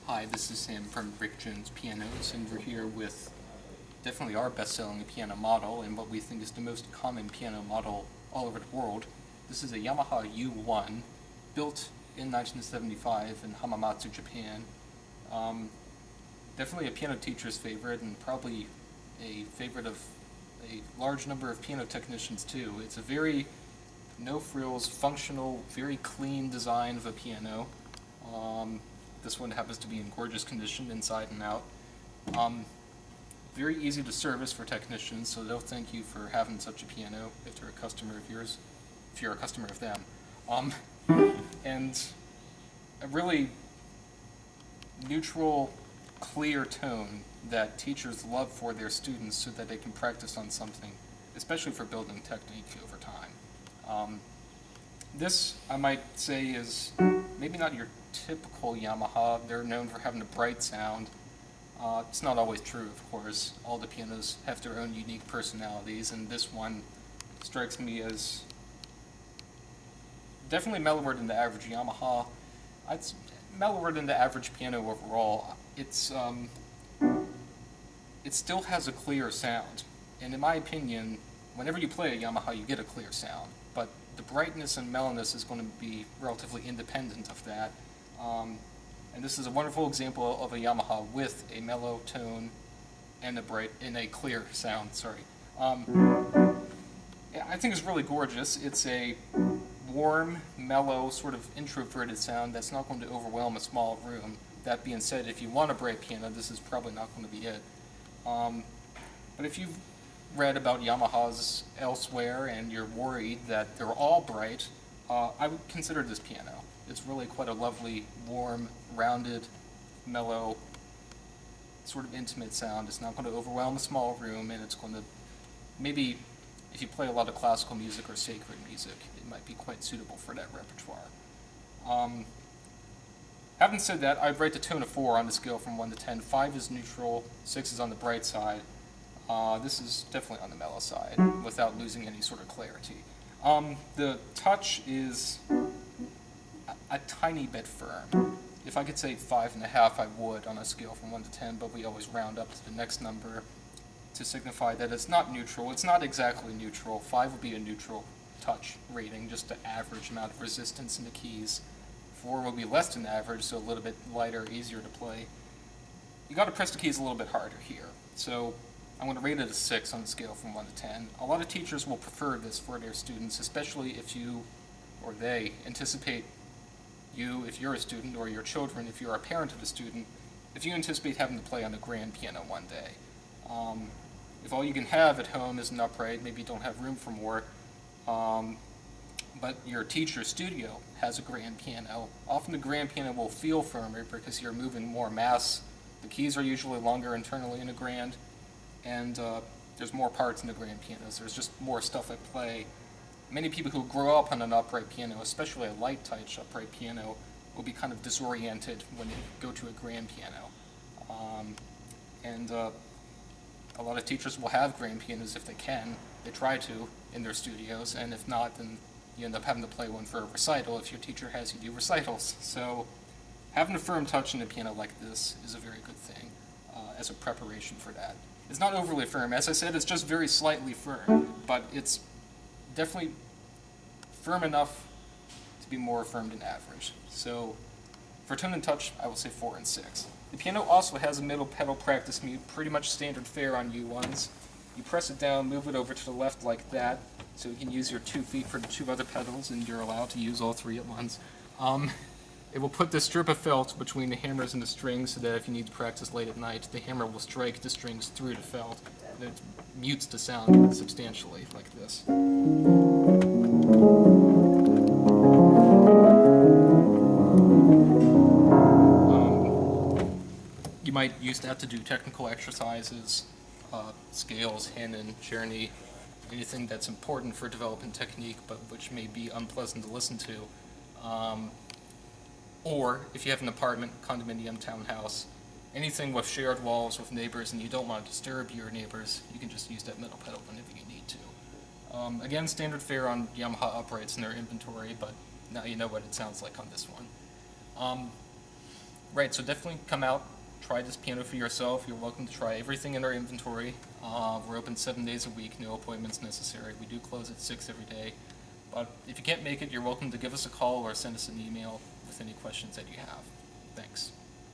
Hi, this is Sam from Rick Jones Pianos, and we're here with definitely our best-selling piano model and what we think is the most common piano model all over the world. This is a Yamaha U1, built in 1975 in Hamamatsu, Japan. Definitely a piano teacher's favorite, and probably a favorite of a large number of piano technicians too. It's a very no-frills, functional, very clean design of a piano. This one happens to be in gorgeous condition inside and out. Very easy to service for technicians, so they'll thank you for having such a piano if they're a customer of yours, if you're a customer of them. And a really neutral, clear tone that teachers love for their students so that they can practice on something, especially for building technique over time. This, I might say, is maybe not your typical Yamaha. They're known for having a bright sound. It's not always true, of course. All the pianos have their own unique personalities, and this one strikes me as definitely mellower than the average Yamaha. It's mellower than the average piano overall. It still has a clear sound, and in my opinion, whenever you play a Yamaha, you get a clear sound, but the brightness and mellowness is going to be relatively independent of that. And this is a wonderful example of a Yamaha with a mellow tone and a clear sound. Yeah, I think it's really gorgeous. It's a warm, mellow, sort of introverted sound that's not going to overwhelm a small room. That being said, if you want a bright piano, this is probably not going to be it. But if you've read about Yamahas elsewhere and you're worried that they're all bright, I would consider this piano. It's really quite a lovely, warm, rounded, mellow, sort of intimate sound. It's not going to overwhelm a small room, and it's going to, maybe if you play a lot of classical music or sacred music, it might be quite suitable for that repertoire. Having said that, I'd rate the tone a 4 on the scale from 1 to 10. 5 is neutral, 6 is on the bright side. This is definitely on the mellow side, without losing any sort of clarity. The touch is a tiny bit firm. If I could say 5.5, I would on a scale from 1 to 10, but we always round up to the next number to signify that it's not neutral. It's not exactly neutral. 5 would be a neutral touch rating, just the average amount of resistance in the keys. 4 would be less than average, so a little bit lighter, easier to play. You got to press the keys a little bit harder here. So I'm going to rate it a 6 on the scale from 1 to 10. A lot of teachers will prefer this for their students, especially if you or they anticipate if you're a student, or your children, if you're a parent of a student, if you anticipate having to play on a grand piano one day. If all you can have at home is an upright, maybe you don't have room for more, but your teacher's studio has a grand piano, often the grand piano will feel firmer because you're moving more mass. The keys are usually longer internally in a grand, and there's more parts in the grand pianos. There's just more stuff at play. Many people who grow up on an upright piano, especially a light touch upright piano, will be kind of disoriented when they go to a grand piano. A lot of teachers will have grand pianos if they can. They try to in their studios, and if not, then you end up having to play one for a recital if your teacher has you do recitals. So having a firm touch in a piano like this is a very good thing as a preparation for that. It's not overly firm. As I said, it's just very slightly firm, but it's definitely firm enough to be more firm than average. So for tone and touch, I will say 4 and 6. The piano also has a middle pedal practice mute, pretty much standard fare on U1s. You press it down, move it over to the left like that, so you can use your 2 feet for the 2 other pedals, and you're allowed to use all 3 at once. It will put the strip of felt between the hammers and the strings so that if you need to practice late at night, the hammer will strike the strings through the felt. And it mutes the sound substantially, like this. You might use that to do technical exercises, scales, Hanon, Czerny, anything that's important for developing technique, but which may be unpleasant to listen to. Or if you have an apartment, condominium, townhouse, anything with shared walls with neighbors and you don't want to disturb your neighbors, you can just use that middle pedal whenever you need to. Again, standard fare on Yamaha uprights in their inventory, but now you know what it sounds like on this one. Right, so definitely come out, try this piano for yourself. You're welcome to try everything in our inventory. We're open 7 days a week, no appointments necessary. We do close at 6 every day. But if you can't make it, you're welcome to give us a call or send us an email with any questions that you have. Thanks.